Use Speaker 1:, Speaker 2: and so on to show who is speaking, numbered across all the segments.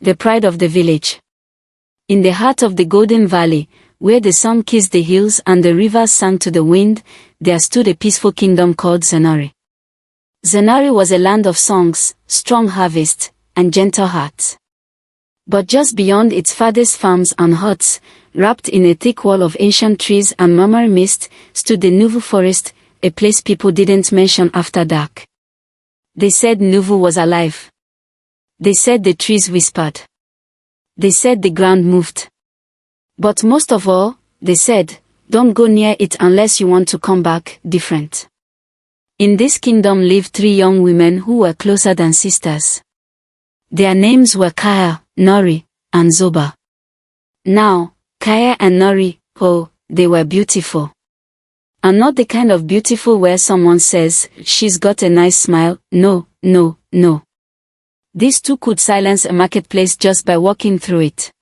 Speaker 1: the pride of the village. In the heart of the Golden Valley, where the sun kissed the hills and the rivers sang to the wind, there stood a peaceful kingdom called Zanari. Zanari was a land of songs, strong harvests, and gentle hearts. But just beyond its farthest farms and huts, wrapped in a thick wall of ancient trees and murmuring mist, stood the Nuvu forest, a place people didn't mention after dark. They said Nuvu was alive. They said the trees whispered. They said the ground moved. But most of all, they said, don't go near it unless you want to come back different. In this kingdom lived 3 young women who were closer than sisters. Their names were Kaya, Nori, and Zoba. Now, Kaya and Nori, oh, they were beautiful. And not the kind of beautiful where someone says, she's got a nice smile. No, no, no. These 2 could silence a marketplace just by walking through it.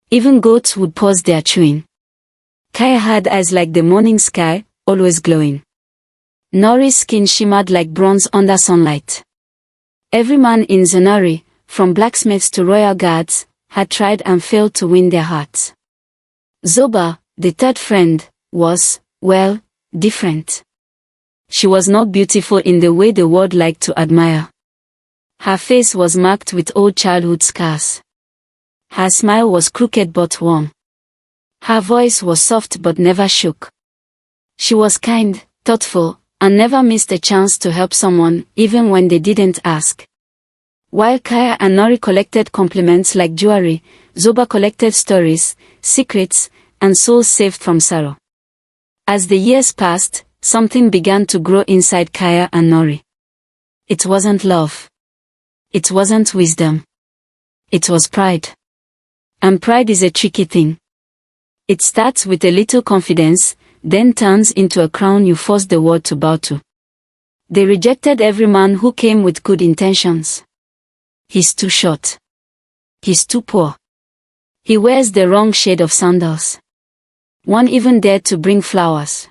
Speaker 1: Even goats would pause their chewing. Kaya had eyes like the morning sky, always glowing. Nori's skin shimmered like bronze under sunlight. Every man in Zanari, from blacksmiths to royal guards, had tried and failed to win their hearts. Zoba, the 3rd friend, was, well, different. She was not beautiful in the way the world liked to admire. Her face was marked with old childhood scars. Her smile was crooked but warm. Her voice was soft but never shook. She was kind, thoughtful, and never missed a chance to help someone, even when they didn't ask. While Kaya and Nori collected compliments like jewelry, Zoba collected stories, secrets, and souls saved from sorrow. As the years passed, something began to grow inside Kaya and Nori. It wasn't love. It wasn't wisdom. It was pride. And pride is a tricky thing. It starts with a little confidence, then turns into a crown you force the world to bow to. They rejected every man who came with good intentions. He's too short. He's too poor. He wears the wrong shade of sandals. One even dared to bring flowers.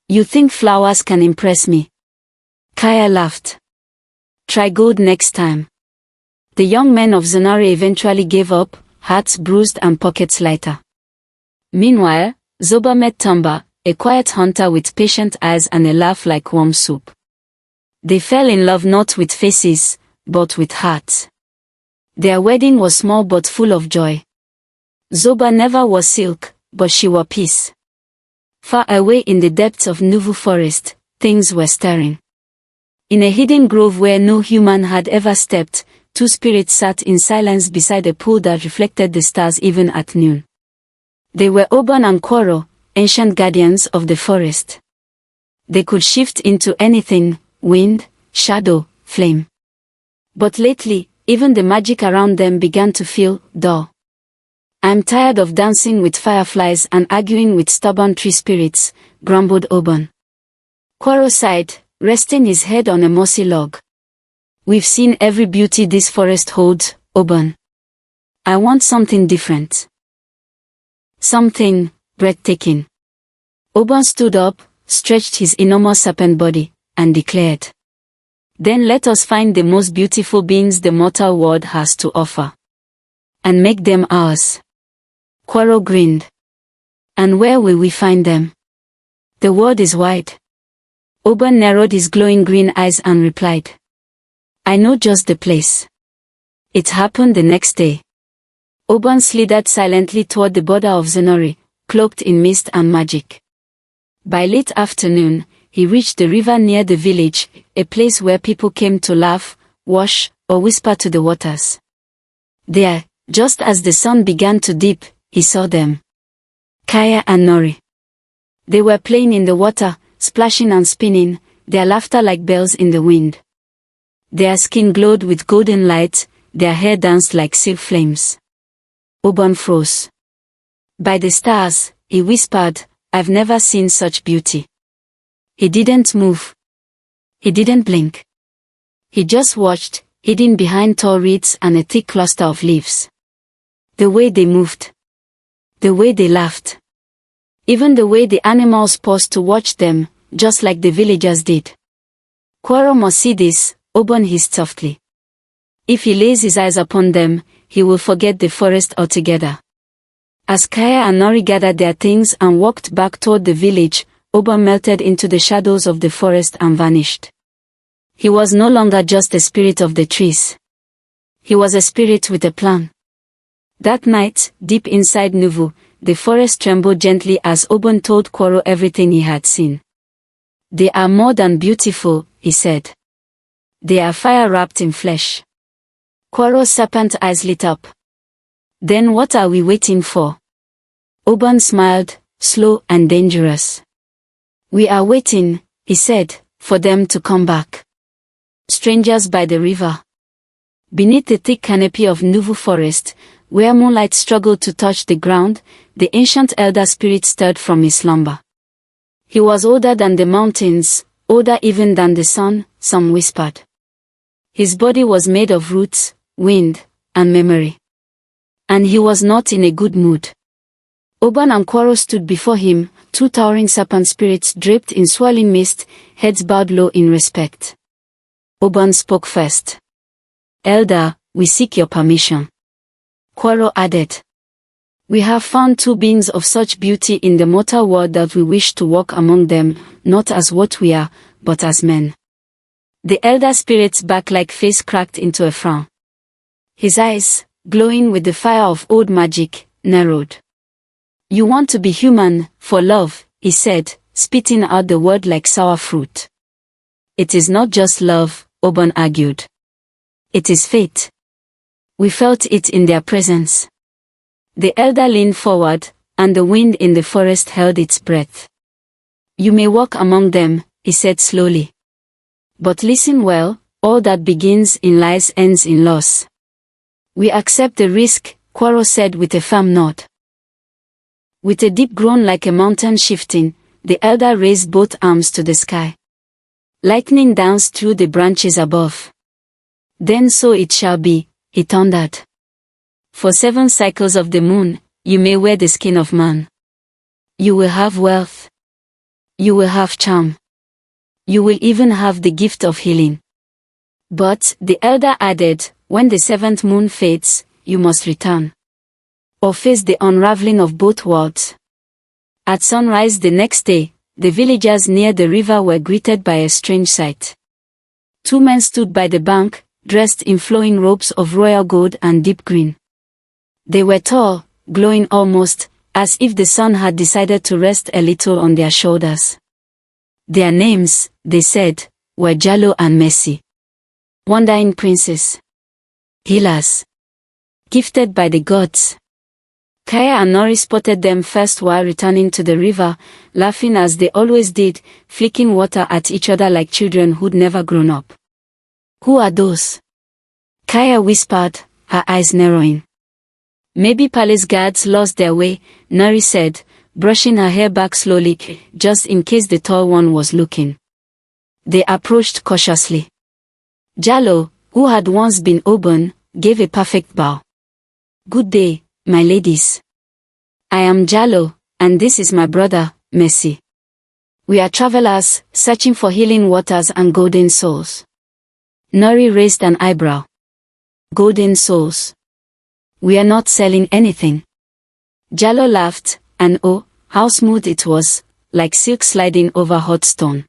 Speaker 1: You think flowers can impress me? Kaya laughed. Try gold next time. The young men of Zanari eventually gave up, hearts bruised and pockets lighter. Meanwhile, Zoba met Tamba, a quiet hunter with patient eyes and a laugh like warm soup. They fell in love not with faces, but with hearts. Their wedding was small but full of joy. Zoba never wore silk, but she wore peace. Far away in the depths of Nuvu forest, things were stirring. In a hidden grove where no human had ever stepped, 2 spirits sat in silence beside a pool that reflected the stars even at noon. They were Oban and Kworo, ancient guardians of the forest. They could shift into anything, wind, shadow, flame. But lately, even the magic around them began to feel dull. I'm tired of dancing with fireflies and arguing with stubborn tree spirits, grumbled Oban. Kworo sighed, resting his head on a mossy log. We've seen every beauty this forest holds, Oban. I want something different. Something breathtaking. Oban stood up, stretched his enormous serpent body, and declared. Then let us find the most beautiful beings the mortal world has to offer. And make them ours. Kworo grinned. And where will we find them? The world is wide. Oban narrowed his glowing green eyes and replied. I know just the place. It happened the next day. Oban slithered silently toward the border of Zenori, cloaked in mist and magic. By late afternoon, he reached the river near the village, a place where people came to laugh, wash, or whisper to the waters. There, just as the sun began to dip, he saw them. Kaya and Nori. They were playing in the water, splashing and spinning, their laughter like bells in the wind. Their skin glowed with golden light, their hair danced like silk flames. Oban froze. By the stars, he whispered, I've never seen such beauty. He didn't move. He didn't blink. He just watched, hidden behind tall reeds and a thick cluster of leaves. The way they moved. The way they laughed. Even the way the animals paused to watch them, just like the villagers did. Kworo must see this, Oban hissed softly. If he lays his eyes upon them, he will forget the forest altogether. As Kaya and Nori gathered their things and walked back toward the village, Oban melted into the shadows of the forest and vanished. He was no longer just a spirit of the trees. He was a spirit with a plan. That night, deep inside Nuvu, the forest trembled gently as Oban told Kwaro everything he had seen. "They are more than beautiful," he said. "They are fire wrapped in flesh." Kwaro's serpent eyes lit up. "Then what are we waiting for?" Oban smiled, slow and dangerous. "We are waiting," he said, "for them to come back." Strangers by the river. Beneath the thick canopy of Nuvu forest, where moonlight struggled to touch the ground, the ancient elder spirit stirred from his slumber. He was older than the mountains, older even than the sun, some whispered. His body was made of roots, wind, and memory. And he was not in a good mood. Oban and Kwaro stood before him, two towering serpent spirits draped in swirling mist, heads bowed low in respect. Oban spoke first. "Elder, we seek your permission." Kwaro added. "We have found two beings of such beauty in the mortal world that we wish to walk among them, not as what we are, but as men." The elder spirit's back-like face cracked into a frown. His eyes, glowing with the fire of old magic, narrowed. "You want to be human, for love," he said, spitting out the word like sour fruit. "It is not just love," Oban argued. "It is fate. We felt it in their presence." The elder leaned forward, and the wind in the forest held its breath. "You may walk among them," he said slowly. "But listen well, all that begins in lies ends in loss." "We accept the risk," Kwaro said with a firm nod. With a deep groan like a mountain shifting, the elder raised both arms to the sky. Lightning danced through the branches above. "Then so it shall be," he thundered. "For 7 cycles of the moon, you may wear the skin of man. You will have wealth. You will have charm. You will even have the gift of healing. But," the elder added, "when the 7th moon fades, you must return. Or face the unraveling of both worlds." At sunrise the next day, the villagers near the river were greeted by a strange sight. 2 men stood by the bank, dressed in flowing robes of royal gold and deep green. They were tall, glowing almost, as if the sun had decided to rest a little on their shoulders. Their names, they said, were Jalo and Messi. Wandering princes. Healers. Gifted by the gods. Kaya and Nori spotted them first while returning to the river, laughing as they always did, flicking water at each other like children who'd never grown up. "Who are those?" Kaya whispered, her eyes narrowing. "Maybe palace guards lost their way," Nori said, brushing her hair back slowly, just in case the tall one was looking. They approached cautiously. Jalo, who had once been Oban, gave a perfect bow. "Good day, my ladies. I am Jalo, and this is my brother, Messi. We are travelers, searching for healing waters and golden souls." Nori raised an eyebrow. "Golden souls? We are not selling anything." Jalo laughed, and oh, how smooth it was, like silk sliding over hot stone.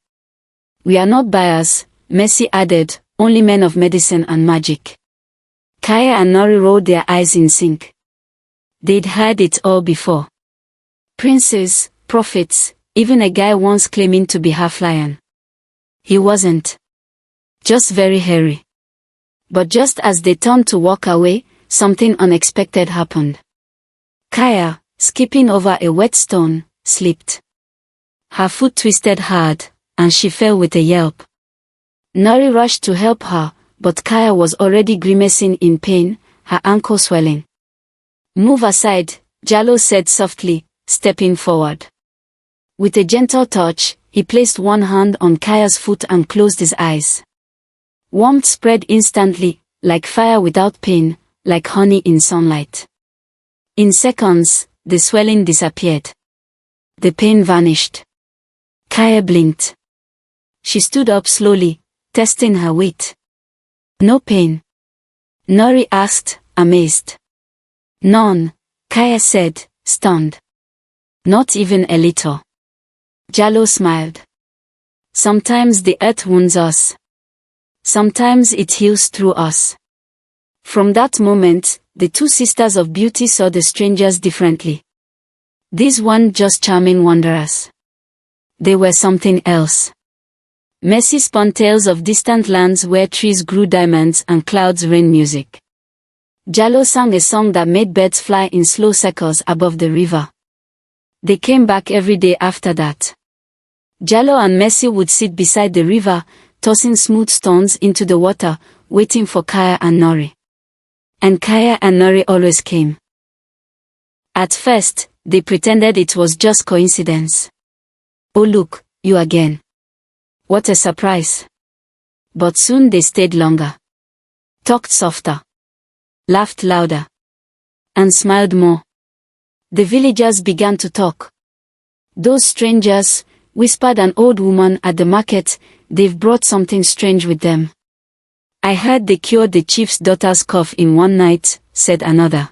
Speaker 1: "We are not buyers," Messi added, "only men of medicine and magic." Kaya and Nori rolled their eyes in sync. They'd heard it all before. Princes, prophets, even a guy once claiming to be half-lion. He wasn't. Just very hairy. But just as they turned to walk away, something unexpected happened. Kaya, skipping over a wet stone, slipped. Her foot twisted hard, and she fell with a yelp. Nori rushed to help her, but Kaya was already grimacing in pain, her ankle swelling. "Move aside," Jalo said softly, stepping forward. With a gentle touch, he placed one hand on Kaya's foot and closed his eyes. Warmth spread instantly, like fire without pain, like honey in sunlight. In seconds, the swelling disappeared. The pain vanished. Kaya blinked. She stood up slowly, testing her weight. "No pain?" Nori asked, amazed. None, Kaya said, stunned. Not even a little. Jallo smiled. Sometimes the earth wounds us. Sometimes it heals through us. From that moment, the two sisters of beauty saw the strangers differently. These weren't just charming wanderers. They were something else. Mercy spun tales of distant lands where trees grew diamonds and clouds rained music. Jallo sang a song that made birds fly in slow circles above the river. They came back every day after that. Jallo and Mercy would sit beside the river, tossing smooth stones into the water, waiting for Kaya and Nori. And Kaya and Nori always came. At first, they pretended it was just coincidence. Oh look, you again. What a surprise. But soon they stayed longer. Talked softer. Laughed louder. And smiled more. The villagers began to talk. Those strangers, whispered an old woman at the market, they've brought something strange with them. I heard they cured the chief's daughter's cough in one night, said another.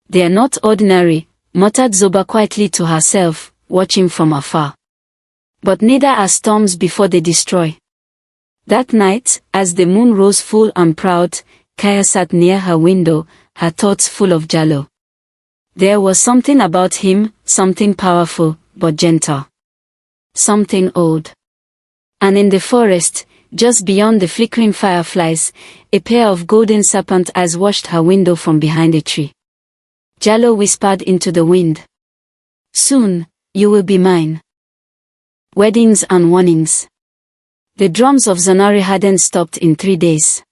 Speaker 1: They are not ordinary, muttered Zoba quietly to herself, watching from afar. But neither are storms before they destroy. That night, as the moon rose full and proud, Kaya sat near her window, her thoughts full of Jallo. There was something about him, something powerful, but gentle. Something old. And in the forest, just beyond the flickering fireflies, a pair of golden serpent eyes watched her window from behind a tree. Jallo whispered into the wind. Soon, you will be mine. Weddings and warnings. The drums of Zanari hadn't stopped in 3 days.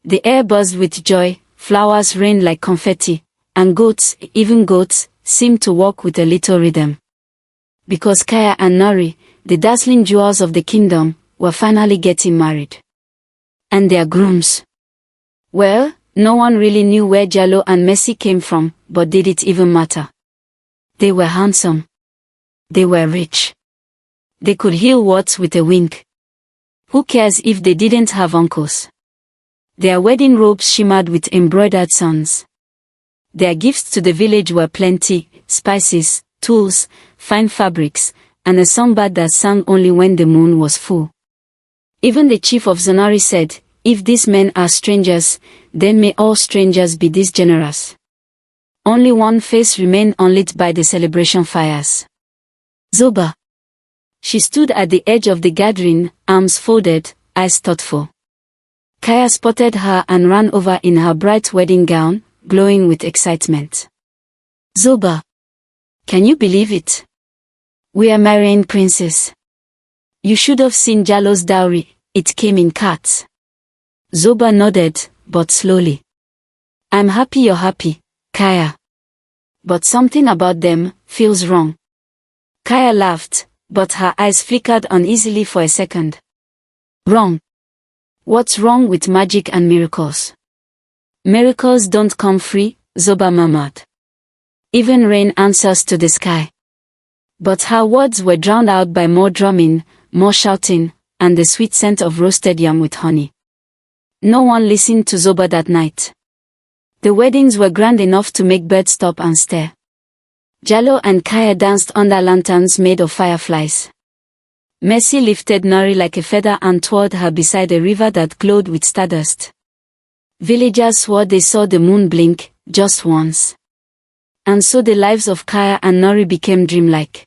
Speaker 1: The air buzzed with joy, flowers rained like confetti, and goats, even goats, seemed to walk with a little rhythm. Because Kaya and Nori, the dazzling jewels of the kingdom, were finally getting married. And their grooms. Well, no one really knew where Jallo and Mercy came from, but did it even matter? They were handsome. They were rich. They could heal warts with a wink. Who cares if they didn't have uncles? Their wedding robes shimmered with embroidered suns. Their gifts to the village were plenty, spices, tools, fine fabrics, and a songbird that sang only when the moon was full. Even the chief of Zanari said, if these men are strangers, then may all strangers be this generous. Only one face remained unlit by the celebration fires. Zoba. She stood at the edge of the gathering, arms folded, eyes thoughtful. Kaya spotted her and ran over in her bright wedding gown, glowing with excitement. Zoba. Can you believe it? We are marrying Princess. You should have seen Jallo's dowry, it came in carts. Zoba nodded, but slowly. I'm happy you're happy, Kaya. But something about them feels wrong. Kaya laughed, but her eyes flickered uneasily for a second. Wrong? What's wrong with magic and miracles? Miracles don't come free, Zoba murmured. Even rain answers to the sky. But her words were drowned out by more drumming, more shouting, and the sweet scent of roasted yam with honey. No one listened to Zoba that night. The weddings were grand enough to make birds stop and stare. Jallo and Kaya danced under lanterns made of fireflies. Mercy lifted Nori like a feather and twirled her beside a river that glowed with stardust. Villagers swore they saw the moon blink, just once. And so the lives of Kaya and Nori became dreamlike.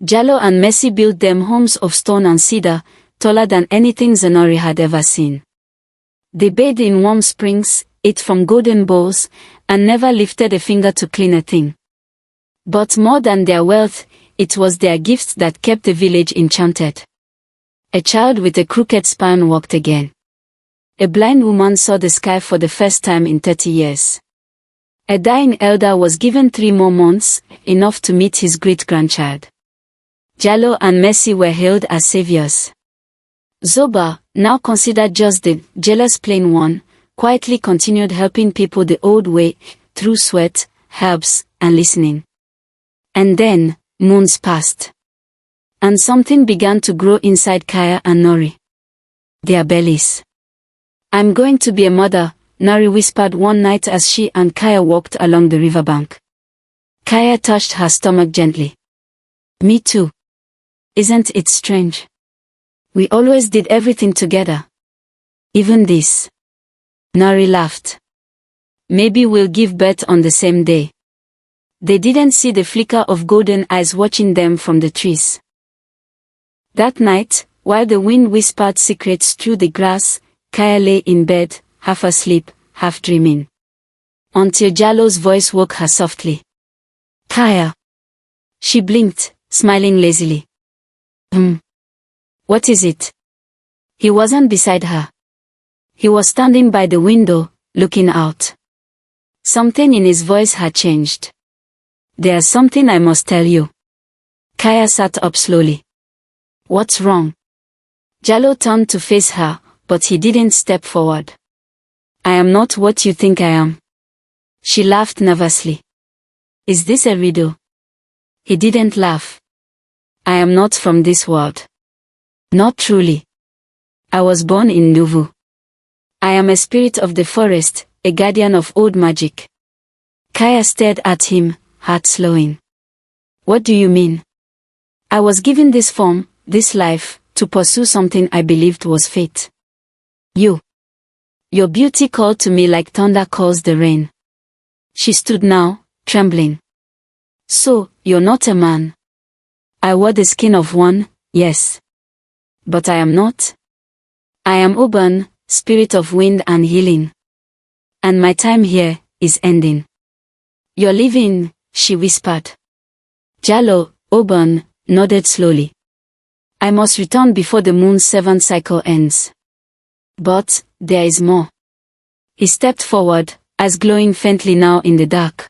Speaker 1: Jallo and Mercy built them homes of stone and cedar, taller than anything Zanori had ever seen. They bathed in warm springs, ate from golden bowls, and never lifted a finger to clean a thing. But more than their wealth, it was their gifts that kept the village enchanted. A child with a crooked spine walked again. A blind woman saw the sky for the first time in 30 years. A dying elder was given 3 more months, enough to meet his great-grandchild. Jallo and Mercy were hailed as saviors. Zoba, now considered just the jealous plain one, quietly continued helping people the old way, through sweat, herbs, and listening. And then, moons passed. And something began to grow inside Kaya and Nori. Their bellies. I'm going to be a mother, Nari whispered one night as she and Kaya walked along the riverbank. Kaya touched her stomach gently. Me too. Isn't it strange? We always did everything together. Even this. Nari laughed. Maybe we'll give birth on the same day. They didn't see the flicker of golden eyes watching them from the trees. That night, while the wind whispered secrets through the grass, Kaya lay in bed, half asleep, half dreaming. Until Jallo's voice woke her softly. Kaya. She blinked, smiling lazily. What is it? He wasn't beside her. He was standing by the window, looking out. Something in his voice had changed. There's something I must tell you. Kaya sat up slowly. What's wrong? Jallo turned to face her, but he didn't step forward. I am not what you think I am. She laughed nervously. Is this a riddle? He didn't laugh. I am not from this world. Not truly. I was born in Nuvu. I am a spirit of the forest, a guardian of old magic. Kaya stared at him, heart slowing. What do you mean? I was given this form, this life, to pursue something I believed was fate. You. Your beauty called to me like thunder calls the rain. She stood now, trembling. So, you're not a man. I wore the skin of one, yes. But I am not. I am Oban, spirit of wind and healing. And my time here is ending. You're leaving, she whispered. Jallo, Oban, nodded slowly. I must return before the moon's 7th cycle ends. But, there is more. He stepped forward, eyes glowing faintly now in the dark.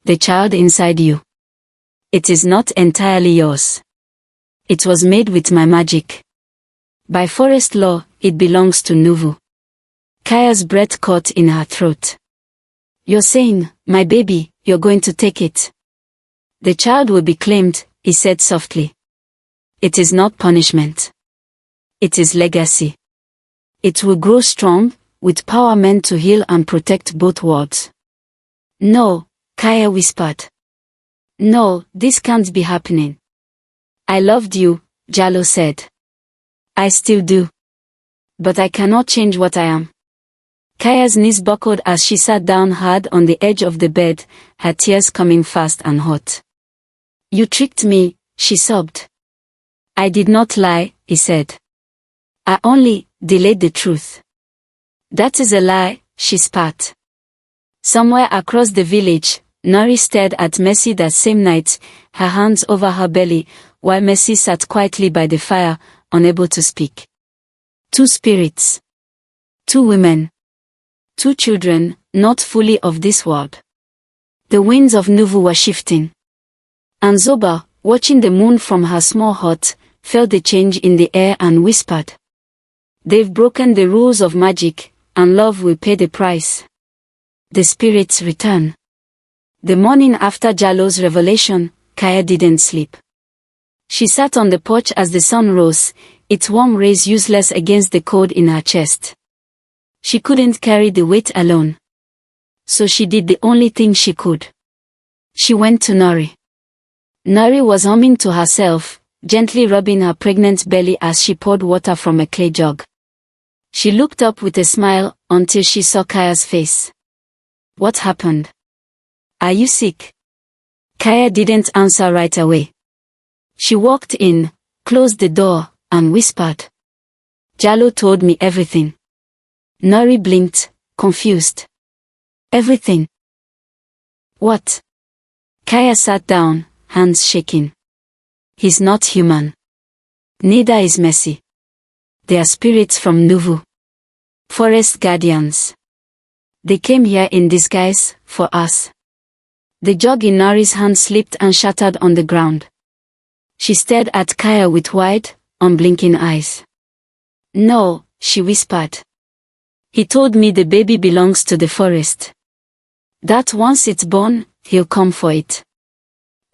Speaker 1: The child inside you. It is not entirely yours. It was made with my magic. By forest law, it belongs to Nuvu. Kaya's breath caught in her throat. You're saying, my baby, you're going to take it. The child will be claimed, he said softly. It is not punishment. It is legacy. It will grow strong, with power meant to heal and protect both worlds. No, Kaya whispered. No, this can't be happening. I loved you, Jallo said. I still do. But I cannot change what I am. Kaya's knees buckled as she sat down hard on the edge of the bed, her tears coming fast and hot. You tricked me, she sobbed. I did not lie, he said. I only delayed the truth. That is a lie, she spat. Somewhere across the village, Nori stared at Messi that same night, her hands over her belly, while Messi sat quietly by the fire, unable to speak. Two spirits. Two women. Two children, not fully of this world. The winds of Nuvu were shifting. And Zoba, watching the moon from her small hut, felt the change in the air and whispered. They've broken the rules of magic, and love will pay the price. The spirits return. The morning after Jallo's revelation, Kaya didn't sleep. She sat on the porch as the sun rose, its warm rays useless against the cold in her chest. She couldn't carry the weight alone. So she did the only thing she could. She went to Nori. Nori was humming to herself, gently rubbing her pregnant belly as she poured water from a clay jug. She looked up with a smile until she saw Kaya's face. What happened? Are you sick? Kaya didn't answer right away. She walked in, closed the door, and whispered. Jallo told me everything. Nori blinked, confused. Everything. What? Kaya sat down, hands shaking. He's not human. Neither is Messi. They are spirits from Nuvu. Forest guardians. They came here in disguise, for us. The jug in Nori's hand slipped and shattered on the ground. She stared at Kaya with wide, unblinking eyes. No, she whispered. He told me the baby belongs to the forest. That once it's born, he'll come for it.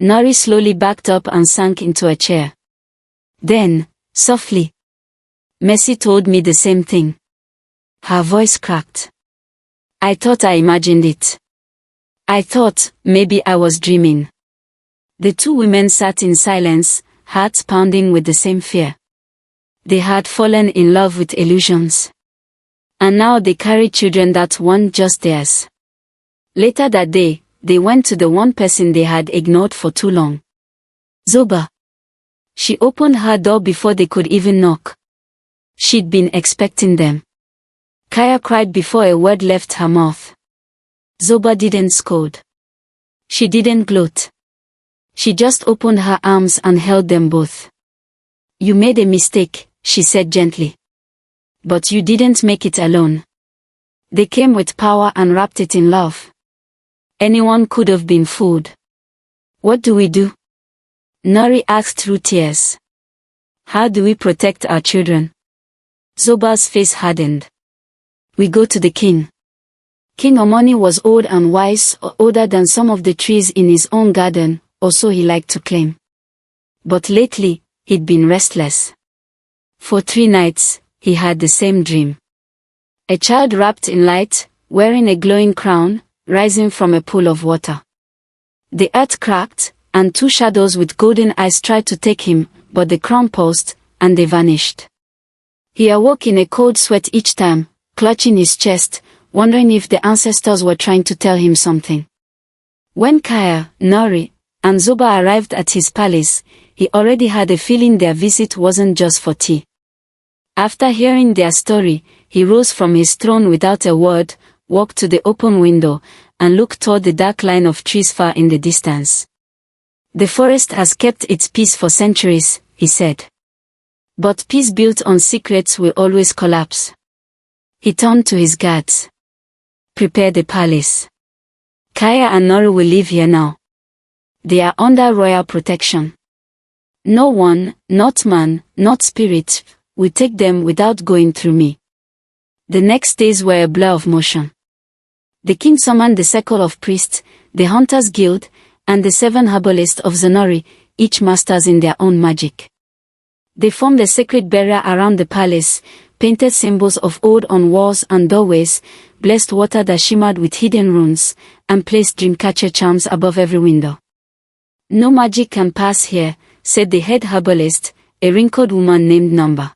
Speaker 1: Nori slowly backed up and sank into a chair. Then, softly, Messi told me the same thing. Her voice cracked. I thought I imagined it. I thought, maybe I was dreaming. The two women sat in silence, hearts pounding with the same fear. They had fallen in love with illusions. And now they carried children that weren't just theirs. Later that day, they went to the one person they had ignored for too long. Zoba. She opened her door before they could even knock. She'd been expecting them. Kaya cried before a word left her mouth. Zoba didn't scold. She didn't gloat. She just opened her arms and held them both. You made a mistake, she said gently. But you didn't make it alone. They came with power and wrapped it in love. Anyone could have been fooled. What do we do? Nori asked through tears. How do we protect our children? Zoba's face hardened. We go to the king. King Omoni was old and wise, older than some of the trees in his own garden, or so he liked to claim. But lately, he'd been restless. For 3 nights, he had the same dream. A child wrapped in light, wearing a glowing crown, rising from a pool of water. The earth cracked, and 2 shadows with golden eyes tried to take him, but the crown pulsed, and they vanished. He awoke in a cold sweat each time, clutching his chest, wondering if the ancestors were trying to tell him something. When Kaya, Nori, and Zoba arrived at his palace, he already had a feeling their visit wasn't just for tea. After hearing their story, he rose from his throne without a word, walked to the open window, and looked toward the dark line of trees far in the distance. The forest has kept its peace for centuries, he said. But peace built on secrets will always collapse. He turned to his guards. Prepare the palace. Kaya and Nori will live here now. They are under royal protection. No one, not man, not spirit, will take them without going through me. The next days were a blur of motion. The king summoned the circle of priests, the hunters' guild, and the 7 herbalists of Zenori, each masters in their own magic. They formed a sacred barrier around the palace, painted symbols of old on walls and doorways, blessed water that shimmered with hidden runes, and placed dreamcatcher charms above every window. No magic can pass here, said the head herbalist, a wrinkled woman named Number.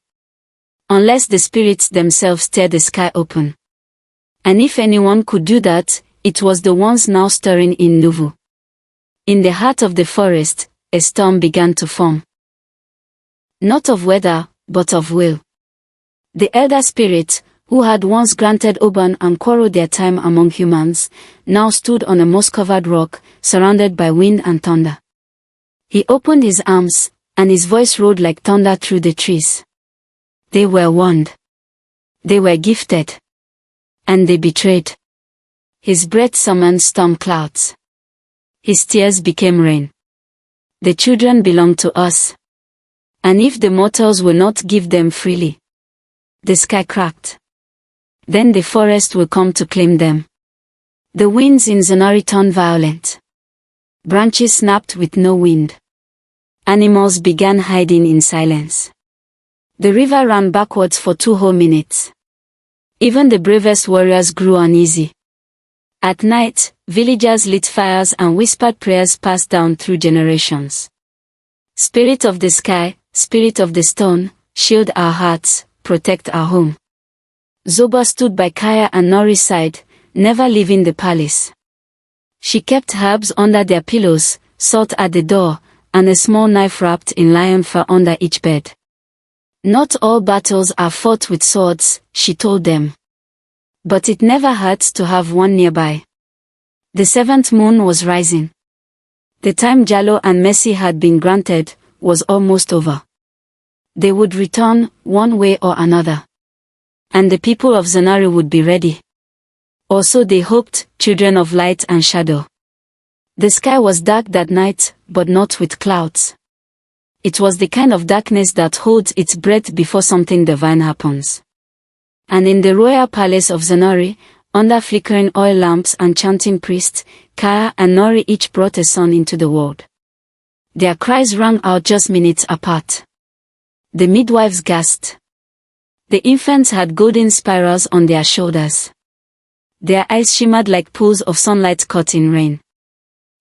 Speaker 1: Unless the spirits themselves tear the sky open. And if anyone could do that, it was the ones now stirring in Nuvu. In the heart of the forest, a storm began to form. Not of weather, but of will. The elder spirit, who had once granted Oban and Koro their time among humans, now stood on a moss-covered rock, surrounded by wind and thunder. He opened his arms, and his voice roared like thunder through the trees. They were warned. They were gifted. And they betrayed. His breath summoned storm clouds. His tears became rain. The children belong to us. And if the mortals will not give them freely, the sky cracked. Then the forest will come to claim them. The winds in Zenori turned violent. Branches snapped with no wind. Animals began hiding in silence. The river ran backwards for 2 whole minutes. Even the bravest warriors grew uneasy. At night, villagers lit fires and whispered prayers passed down through generations. Spirit of the sky, spirit of the stone, shield our hearts, protect our home. Zoba stood by Kaya and Nori's side, never leaving the palace. She kept herbs under their pillows, salt at the door, and a small knife wrapped in lion fur under each bed. Not all battles are fought with swords, she told them. But it never hurts to have one nearby. The 7th moon was rising. The time Jalo and Messi had been granted was almost over. They would return, one way or another. And the people of Zenari would be ready. Or so they hoped, children of light and shadow. The sky was dark that night, but not with clouds. It was the kind of darkness that holds its breath before something divine happens. And in the royal palace of Zenori, under flickering oil lamps and chanting priests, Kaya and Nori each brought a son into the world. Their cries rang out just minutes apart. The midwives gasped. The infants had golden spirals on their shoulders. Their eyes shimmered like pools of sunlight caught in rain.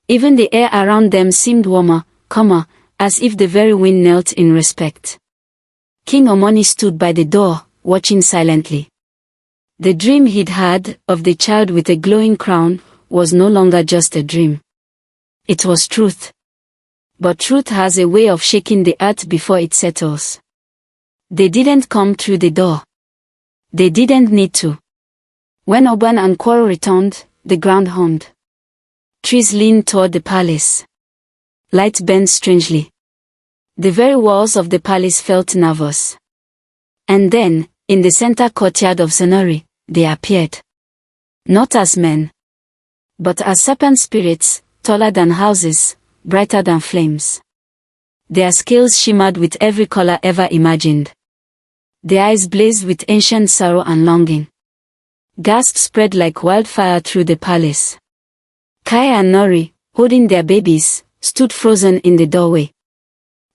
Speaker 1: Even the air around them seemed warmer, calmer, as if the very wind knelt in respect. King Omoni stood by the door, watching silently. The dream he'd had, of the child with a glowing crown, was no longer just a dream. It was truth. But truth has a way of shaking the earth before it settles. They didn't come through the door. They didn't need to. When Oban and Kwaro returned, the ground hummed. Trees leaned toward the palace. Light bent strangely. The very walls of the palace felt nervous. And then, in the center courtyard of Zenori, they appeared. Not as men, but as serpent spirits, taller than houses, brighter than flames. Their scales shimmered with every color ever imagined. Their eyes blazed with ancient sorrow and longing. Gasps spread like wildfire through the palace. Kaya and Nori, holding their babies, stood frozen in the doorway.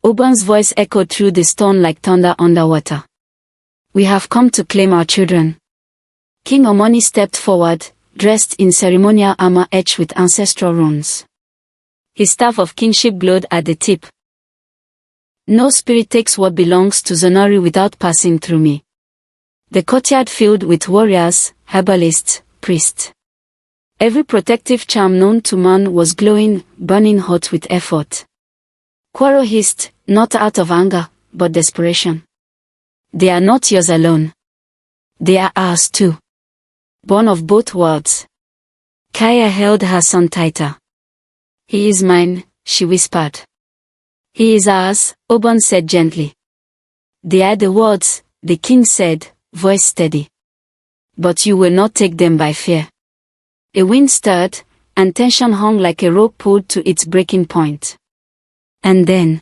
Speaker 1: Oban's voice echoed through the stone like thunder underwater. We have come to claim our children. King Omoni stepped forward, dressed in ceremonial armor etched with ancestral runes. His staff of kingship glowed at the tip. No spirit takes what belongs to Zenori without passing through me. The courtyard filled with warriors, herbalists, priests. Every protective charm known to man was glowing, burning hot with effort. Kwaro hissed, not out of anger, but desperation. They are not yours alone. They are ours too. Born of both worlds. Kaya held her son tighter. He is mine, she whispered. He is ours, Oban said gently. They are the words, the king said, voice steady. But you will not take them by fear. A wind stirred, and tension hung like a rope pulled to its breaking point. And then,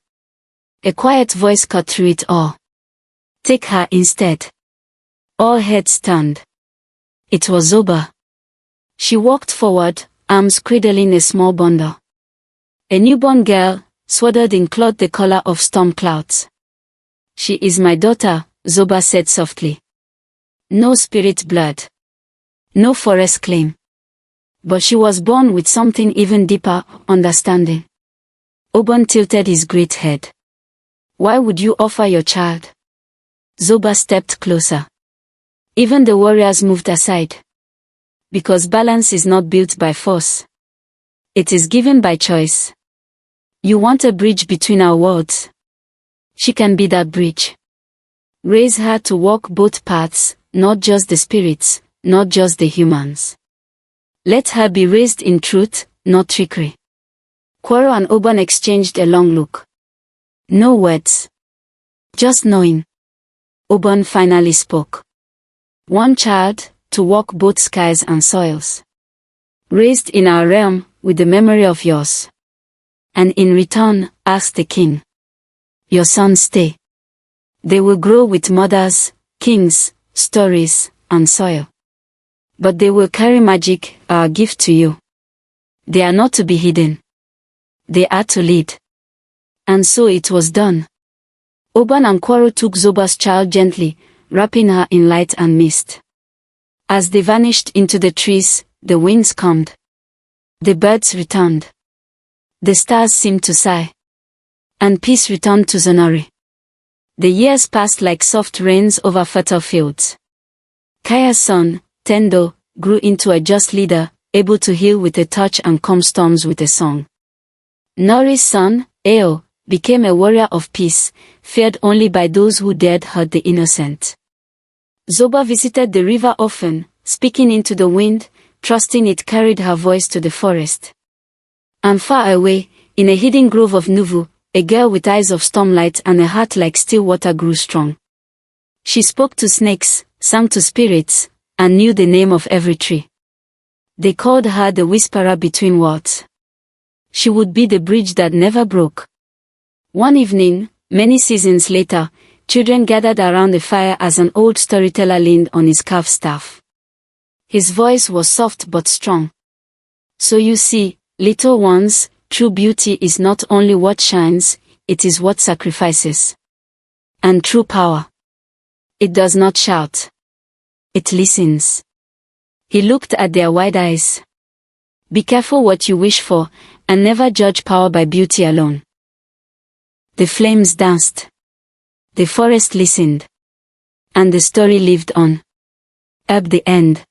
Speaker 1: a quiet voice cut through it all. Take her instead. All heads turned. It was Zoba. She walked forward, arms cradling a small bundle. A newborn girl, swaddled in cloth the color of storm clouds. She is my daughter, Zoba said softly. No spirit blood. No forest claim. But she was born with something even deeper, understanding. Oban tilted his great head. Why would you offer your child? Zoba stepped closer. Even the warriors moved aside. Because balance is not built by force. It is given by choice. You want a bridge between our worlds. She can be that bridge. Raise her to walk both paths, not just the spirits, not just the humans. Let her be raised in truth, not trickery. Kwaro and Oban exchanged a long look. No words. Just knowing. Oban finally spoke. One child, to walk both skies and soils. Raised in our realm, with the memory of yours. And in return, ask the king. Your sons stay. They will grow with mothers, kings, stories, and soil. But they will carry magic, our gift to you. They are not to be hidden. They are to lead. And so it was done. Oban and Kwaro took Zoba's child gently, wrapping her in light and mist. As they vanished into the trees, the winds calmed. The birds returned. The stars seemed to sigh. And peace returned to Zenori. The years passed like soft rains over fertile fields. Kaya's son, Tendo, grew into a just leader, able to heal with a touch and calm storms with a song. Nori's son, Eo, became a warrior of peace, feared only by those who dared hurt the innocent. Zoba visited the river often, speaking into the wind, trusting it carried her voice to the forest. And far away, in a hidden grove of Nuvu, a girl with eyes of stormlight and a heart like still water grew strong. She spoke to snakes, sang to spirits, and knew the name of every tree. They called her the whisperer between worlds. She would be the bridge that never broke. One evening, many seasons later, children gathered around the fire as an old storyteller leaned on his carved staff. His voice was soft but strong. So you see, little ones, true beauty is not only what shines, it is what sacrifices. And true power. It does not shout. It listens. He looked at their wide eyes. Be careful what you wish for, and never judge power by beauty alone. The flames danced. The forest listened. And the story lived on. Up the end.